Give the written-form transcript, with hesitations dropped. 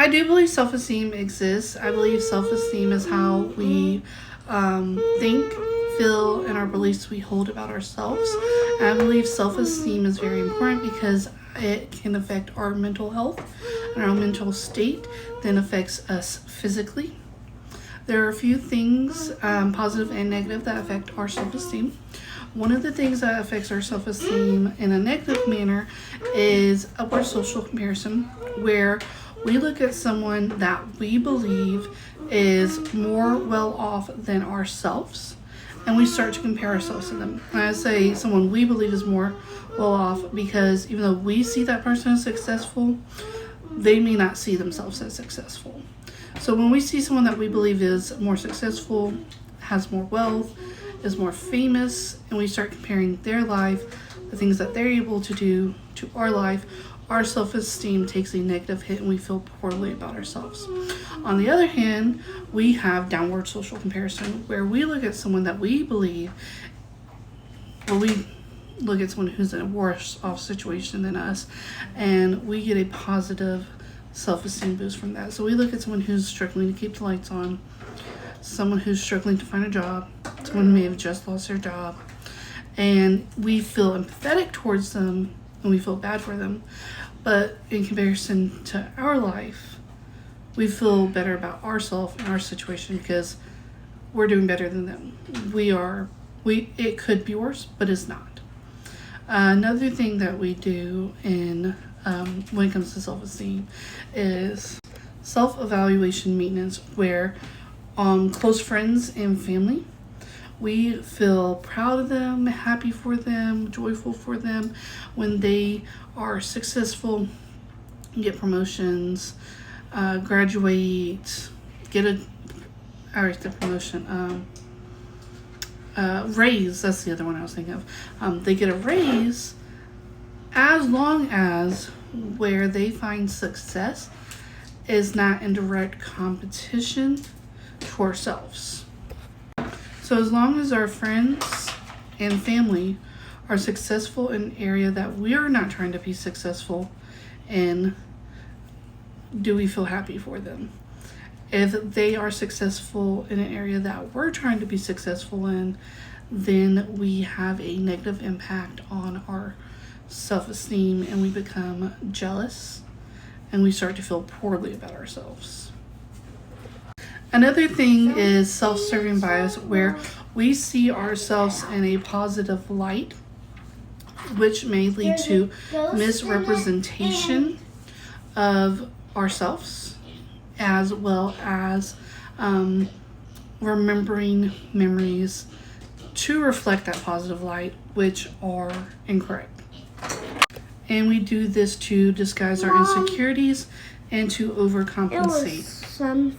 I do believe self-esteem exists. I believe self-esteem is how we think, feel, and our beliefs we hold about ourselves. And I believe self-esteem is very important because it can affect our mental health and our mental state, then affects us physically. There are a few things, positive and negative, that affect our self-esteem. One of the things that affects our self-esteem in a negative manner is upward social comparison, where we look at someone that we believe is more well off than ourselves, and we start to compare ourselves to them. And I say someone we believe is more well off because even though we see that person as successful, they may not see themselves as successful. So when we see someone that we believe is more successful, has more wealth, is more famous, and we start comparing their life, the things that they're able to do, to our life, our self-esteem takes a negative hit and we feel poorly about ourselves. On the other hand, we have downward social comparison, where we look at someone that we believe, well, we look at someone who's in a worse off situation than us, and we get a positive self-esteem boost from that. So we look at someone who's struggling to keep the lights on, someone who's struggling to find a job, someone who may have just lost their job, and we feel empathetic towards them and we feel bad for them. But in comparison to our life, we feel better about ourselves and our situation because we're doing better than them. It could be worse, but it's not. Another thing that we do when it comes to self-esteem is self-evaluation maintenance, where close friends and family, we feel proud of them, happy for them, joyful for them when they are successful, get promotions, graduate, raise. That's the other one I was thinking of. They get a raise as long as where they find success is not in direct competition to ourselves. So as long as our friends and family are successful in an area that we are not trying to be successful in, do we feel happy for them? If they are successful in an area that we're trying to be successful in, then we have a negative impact on our self-esteem and we become jealous and we start to feel poorly about ourselves. Another thing is self-serving bias, where we see ourselves in a positive light, which may lead to misrepresentation of ourselves, as well as remembering memories to reflect that positive light, which are incorrect. And we do this to disguise our insecurities and to overcompensate.